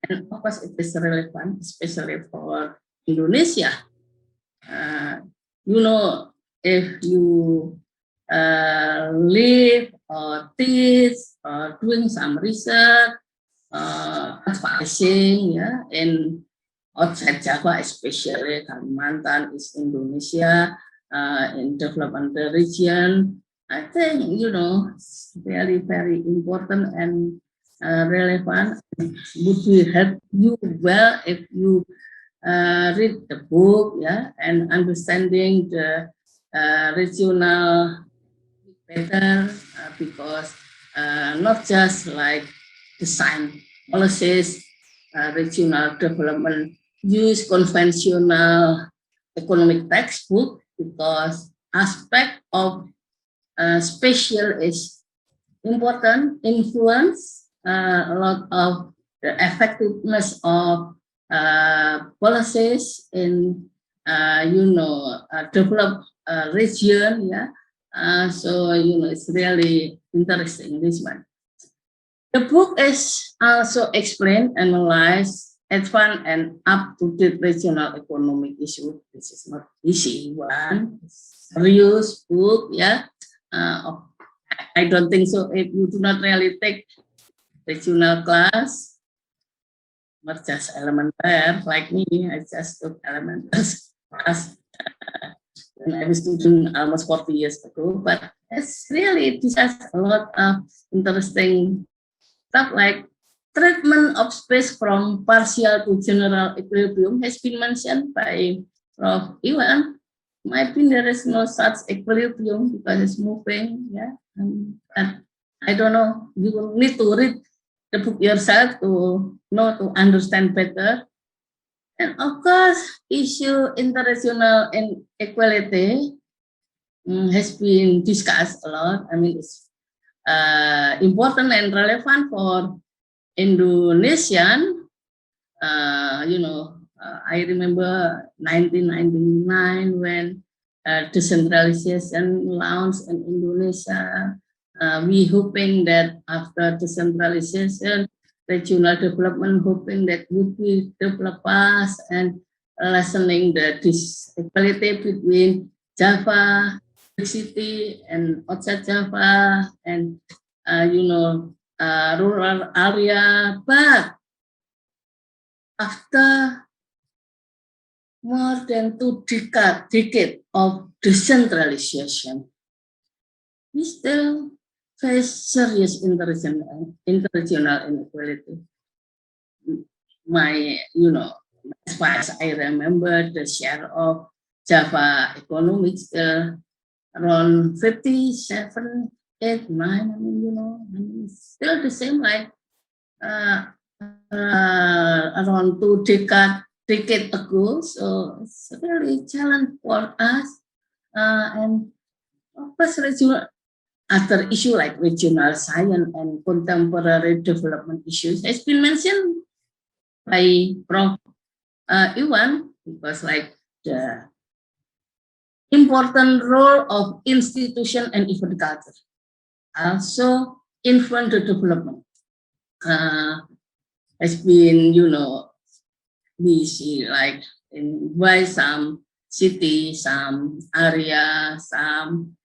and of course it is relevant, especially for Indonesia. If you live or teach or doing some research, advising, in outside Java, especially Kalimantan, East Indonesia, in development the region, I think it's very, very important and relevant. Would be help you well if you read the book, and understanding the regional better, because not just like design policies, regional development, use conventional economic textbook, because aspect of spatial is important, influence a lot of the effectiveness of policies in developed region, so it's really interesting, this one. The book is also explained, analyze, advance and up-to-date regional economic issue. This is not easy one, serious book, I don't think so if you do not really take regional class, not just elementary like me. I just took elementary class when I was student almost 40 years ago, but it's really discussed a lot of interesting stuff, like treatment of space from partial to general equilibrium has been mentioned by Prof. Iwan. Maybe there is no such equilibrium because it's moving, and I don't know, you will need to read the book yourself to know, to understand better. And of course, issue interregional inequality has been discussed a lot. I mean, it's important and relevant for Indonesian, I remember 1999 when decentralization launched in Indonesia. We hoping that after decentralization, regional development, hoping that would be developed fast and lessening the disequality between Java, big city, and outside Java, and rural area. But after more than 2 decades of decentralization, we still face serious interregional inequality. As far as I remember, the share of Java economic still around 57, 8, 9. Still the same like around 2 decades ago. So it's a really challenge for us. And of course, other issue like regional science and contemporary development issues has been mentioned by Prof. Iwan, because like the important role of institution and event culture also influence the development. Has been, we see like by some city, some area, some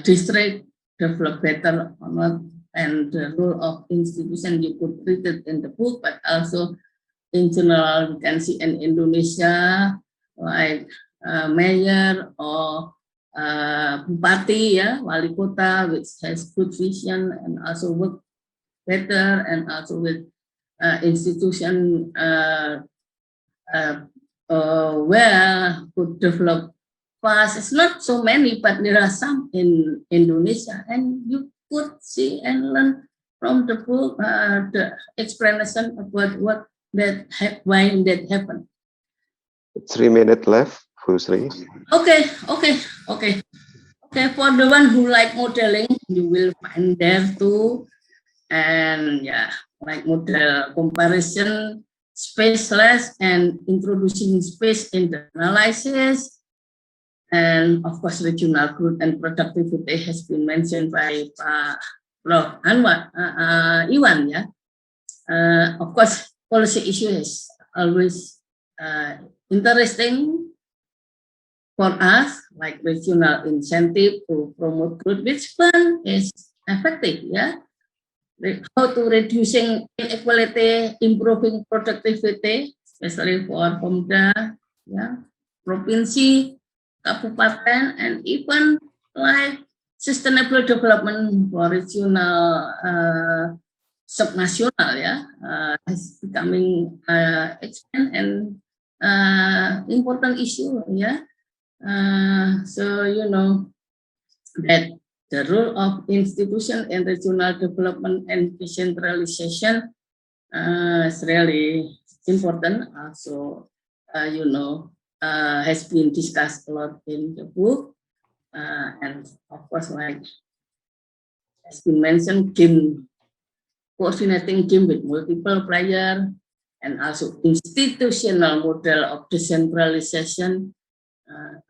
district develop better or not, and the role of institution you could read it in the book, but also in general you can see in Indonesia like mayor or bupati, wali kota, which has good vision and also work better, and also with institution where could develop fast. It's not so many, but there are some in Indonesia, and you could see and learn from the book the explanation about why that happened. 3 minutes left, Fusri. Okay. For the one who like modeling, you will find there too, and like model comparison, spaceless, and introducing space analysis. And of course, regional growth and productivity has been mentioned by Prof. Iwan. Of course, policy issue is always interesting for us, like regional incentive to promote growth, which one is effective, how to reducing inequality, improving productivity, especially for Pemda, provinsi, kabupaten, and even like sustainable development for regional subnational, is becoming expand and important issue, so that the role of institution in regional development and decentralization is really important. Also, has been discussed a lot in the book, and of course, like has been mentioned, coordinating game with multiple players, and also institutional model of decentralization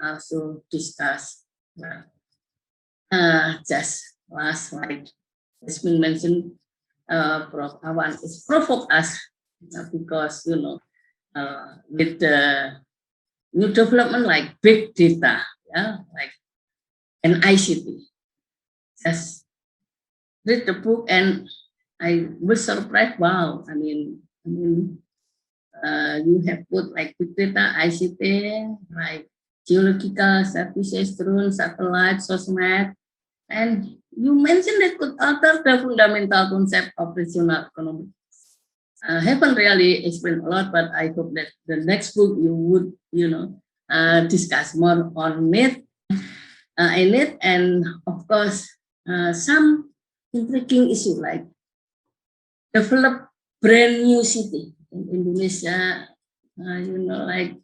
also discussed. Just last slide has been mentioned. Prof. Iwan is provoke us because with the new development like big data, like and ICT. Just read the book and I was surprised. Wow, I mean, you have put like big data, ICT, like geological services, drone, satellite, sosmed, and you mentioned that could alter the fundamental concept of regional economy. I haven't really explained a lot, but I hope that the next book you would, discuss more on it, and of course, some intriguing issue like develop brand new city in Indonesia, like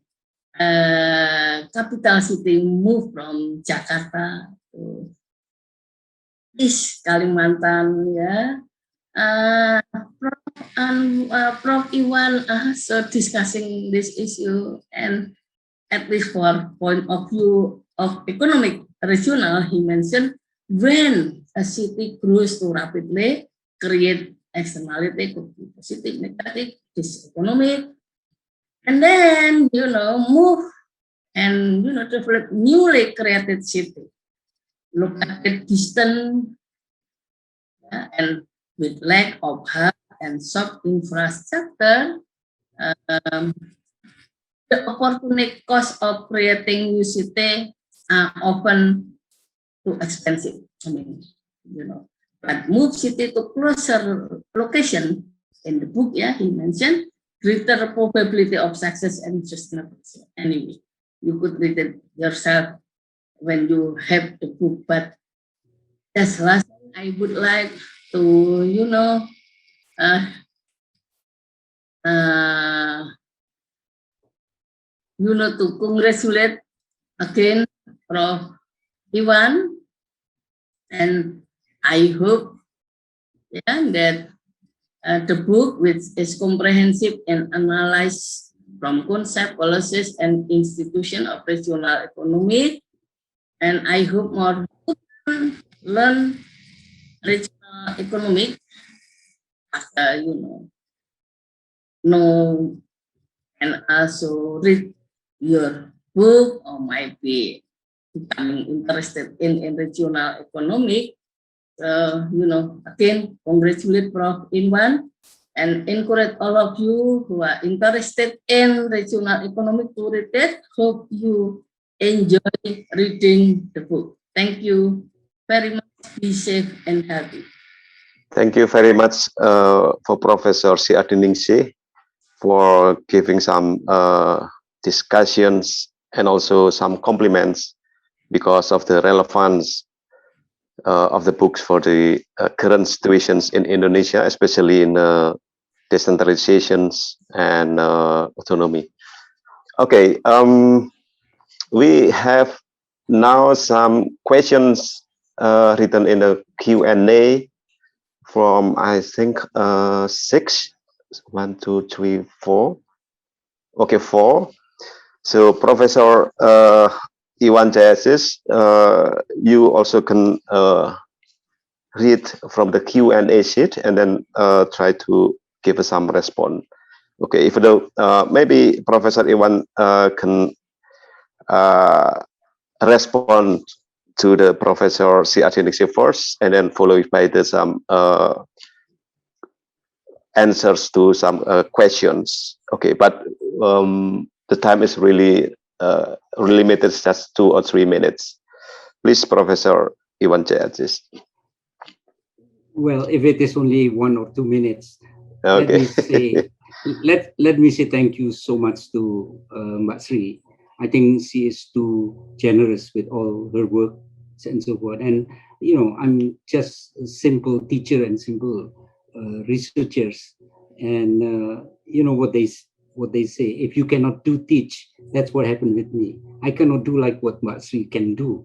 capital city move from Jakarta to East Kalimantan, ya. Prof Iwan so discussing this issue, and at least for point of view of economic regional, he mentioned when a city grows too rapidly, create externality, could be positive, negative, diseconomic, and then move and develop newly created city. Look at the distant and with lack of hard and soft infrastructure, the opportunity cost of creating new city are often too expensive. I mean, but move city to closer location in the book, yeah, he mentioned greater probability of success and sustainability. Anyway, you could read it yourself when you have the book, but that's last thing I would like to, to congratulate again Prof Iwan, and I hope that the book, which is comprehensive and analyzed from concept, policies, and institution of regional economy, and I hope more people learn regional economic after know and also read your book, or might be becoming interested in regional economic. Again, congratulate Prof Iwan and encourage all of you who are interested in regional economic to read it. Hope you enjoy reading the book. Thank you very much. Be safe and healthy. Thank you very much for Professor Si Adiningsih for giving some discussions and also some compliments because of the relevance of the books for the current situations in Indonesia, especially in decentralizations and autonomy. Okay, we have now some questions written in the Q&A from, I think, 6. 1, 2, 3, 4. Okay, 4. So Professor Iwan Jaya, you also can read from the Q&A sheet and then try to give us some response. Okay, if the maybe Professor Iwan can respond to the Professor Si Adiningsih first, and then followed by the some answers to some questions. Okay, but the time is really limited, just 2 or 3 minutes. Please, Professor Iwan Jaya. Well, if it is only 1 or 2 minutes, okay. let me say thank you so much to Mbak Sri. I think she is too generous with all her work and so forth. And I'm just a simple teacher and simple researchers, and what they say, if you cannot teach, that's what happened with me. I cannot do like what Mbak Sri can do.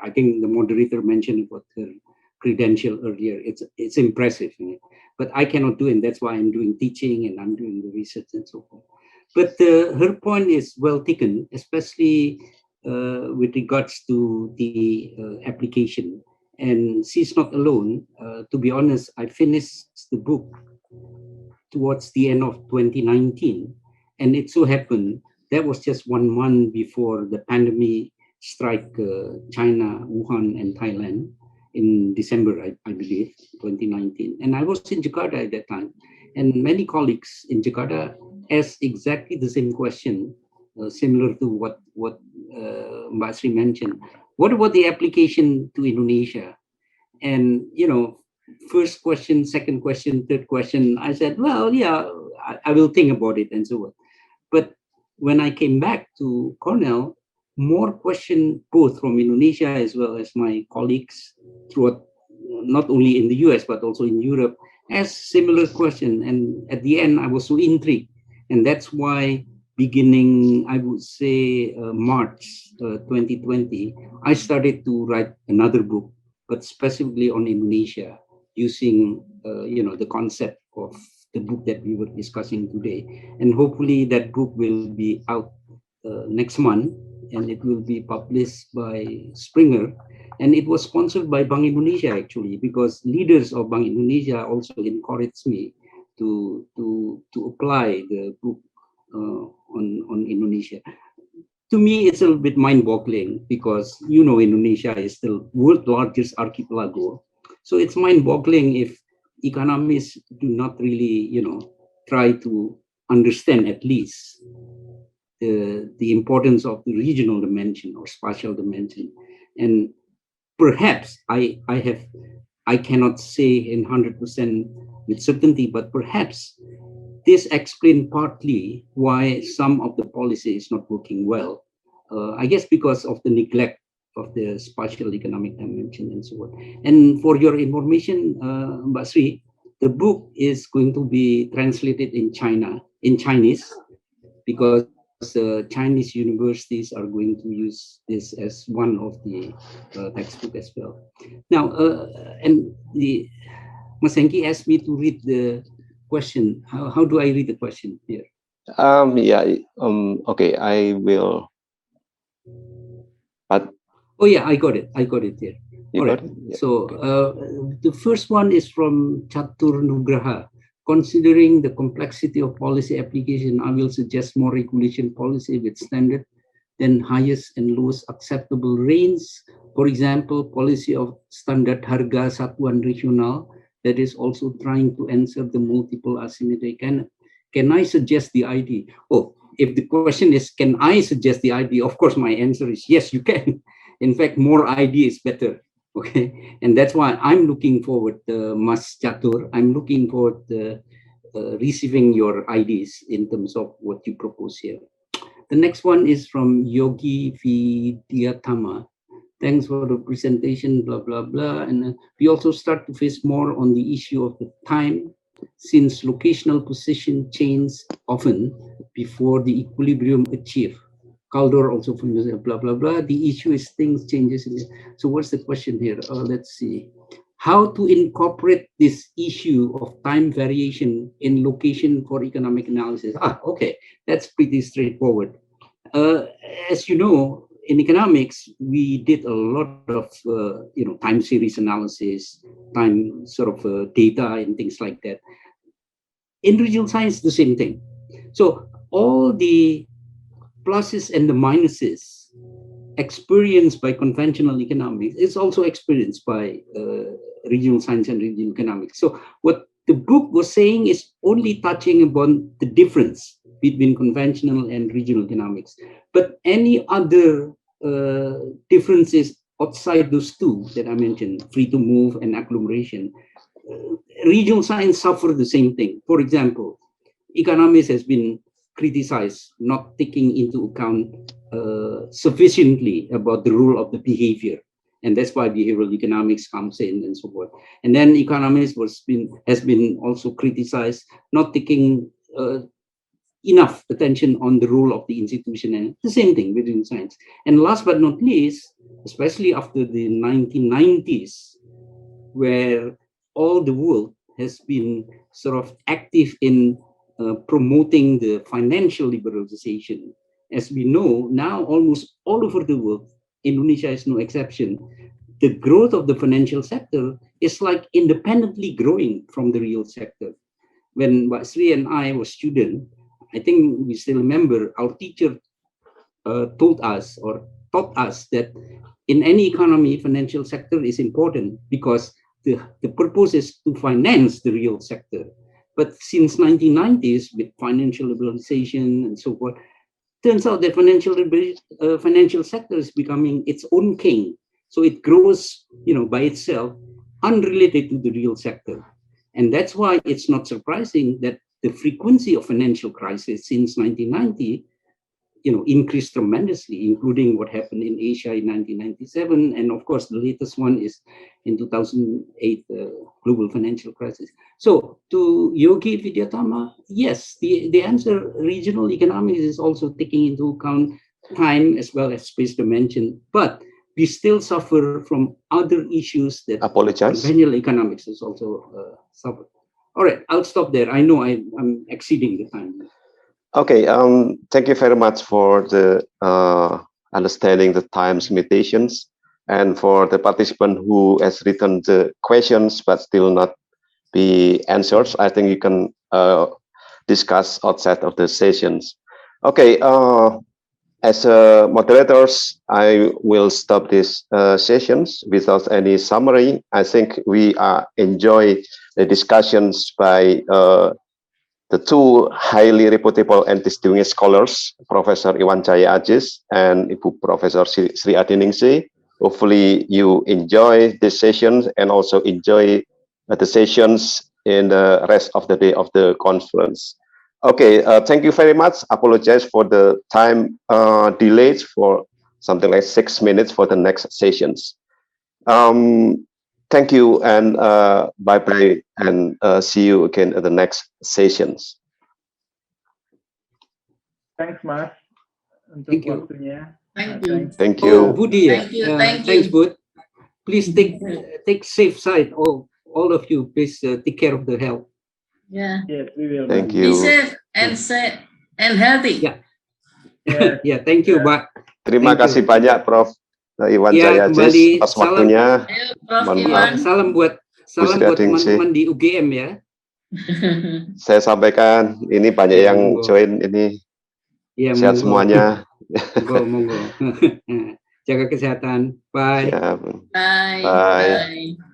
I think the moderator mentioned about her credential earlier. It's impressive, but I cannot do it, and that's why I'm doing teaching and I'm doing the research and so forth. But her point is well taken, especially with regards to the application. And she's not alone. To be honest, I finished the book towards the end of 2019. And it so happened that was just 1 month before the pandemic struck China, Wuhan, and Thailand in December, I believe, 2019. And I was in Jakarta at that time. And many colleagues in Jakarta asked exactly the same question, similar to what Mbak Sri mentioned. What about the application to Indonesia? And, first question, second question, third question, I said, well, yeah, I will think about it and so on. But when I came back to Cornell, more questions, both from Indonesia as well as my colleagues throughout, not only in the US, but also in Europe, asked similar question. And at the end, I was so intrigued. And that's why beginning, I would say, March 2020, I started to write another book but specifically on Indonesia, using the concept of the book that we were discussing today. And hopefully that book will be out next month, and it will be published by Springer. And it was sponsored by Bank Indonesia, actually, because leaders of Bank Indonesia also encouraged me to apply the book on Indonesia. To me, it's a little bit mind-boggling because, Indonesia is the world's largest archipelago. So it's mind-boggling if economists do not really, try to understand at least the importance of the regional dimension or spatial dimension. And perhaps I cannot say in 100% with certainty, but perhaps this explains partly why some of the policy is not working well. I guess because of the neglect of the spatial economic dimension and so on. And for your information, Mbak Sri, the book is going to be translated in Chinese, because Chinese universities are going to use this as one of the textbook as well. Now, and Mas Hengki asked me to read the question. How do I read the question here? Okay, I will. But oh yeah, I got it here. All right. Yeah. So the first one is from Chatur Nugraha. Considering the complexity of policy application, I will suggest more regulation policy with standard than highest and lowest acceptable range. For example, policy of standard harga satuan regional that is also trying to answer the multiple asymmetry. Can I suggest the ID? Oh, if the question is, can I suggest the ID? Of course, my answer is yes, you can. In fact, more ID is better. Okay, and that's why I'm looking forward, Mas Chatur, I'm looking forward to receiving your ideas in terms of what you propose here. The next one is from Yogi Vidyatama. Thanks for the presentation, blah, blah, blah. And we also start to face more on the issue of the time, since locational position changes often before the equilibrium achieved. Kaldor also blah, blah, blah. The issue is things changes. So what's the question here? Let's see. How to incorporate this issue of time variation in location for economic analysis? Okay, that's pretty straightforward. As you know, in economics, we did a lot of time series analysis, time sort of data and things like that. In regional science, the same thing. So all the pluses and the minuses experienced by conventional economics is also experienced by regional science and regional economics. So what the book was saying is only touching upon the difference between conventional and regional economics. But any other differences outside those two that I mentioned, free to move and agglomeration, regional science suffer the same thing. For example, economics has been criticized not taking into account sufficiently about the role of the behavior, and that's why behavioral economics comes in and so forth. And then economics has been also criticized not taking enough attention on the role of the institution, and the same thing within science. And last but not least, especially after the 1990s, where all the world has been sort of active in promoting the financial liberalization. As we know, now almost all over the world, Indonesia is no exception, the growth of the financial sector is like independently growing from the real sector. When Mbak Sri and I were students, I think we still remember our teacher taught us that in any economy, financial sector is important because the purpose is to finance the real sector. But since 1990s, with financial liberalization and so forth, turns out that financial sector is becoming its own king. So it grows, by itself, unrelated to the real sector. And that's why it's not surprising that the frequency of financial crisis since 1990, increased tremendously, including what happened in Asia in 1997. And of course, the latest one is in 2008, global financial crisis. So to Yogi Vidyatama, yes, the answer, regional economics is also taking into account time as well as space dimension. But we still suffer from other issues that Apologize. conventional economics is also suffer. All right, I'll stop there. I know I'm exceeding the time. Okay, thank you very much for the understanding the time's limitations, and for the participant who has written the questions but still not be answered. I think you can discuss outside of the sessions. Okay, as moderators, I will stop these sessions without any summary. I think we enjoy the discussions by the two highly reputable and distinguished scholars, Professor Iwan Jaya Aziz and Ibu Professor Sri Adiningsih. Hopefully you enjoy this session and also enjoy the sessions in the rest of the day of the conference. Okay, thank you very much. Apologize for the time delays for something like 6 minutes for the next sessions. Thank you, and bye-bye, and see you again at the next sessions. Thanks, Mas, untuk Thank you. waktunya. Thank you. Thank Oh, you. Budi, Thank you. Thank thanks, you. Bud. Please take safe side. All of you, please take care of the health. Yeah. Yes, we will. Thank Be you. safe and healthy. Yeah. Yes. Yeah, thank you, Pak. Terima Thank kasih you. banyak, Prof. Iwan Ya, Jaya Aziz kembali atas salam. waktunya. Ayo, Prof. Mohon Ya, Iwan. salam buat Sri Adiningsih. teman-teman di UGM ya. Saya sampaikan ini banyak Ya, yang monggo. join ini. Ya, Sehat monggo. semuanya. Monggo. Jaga kesehatan. Bye. Siap. Bye. Bye. Bye.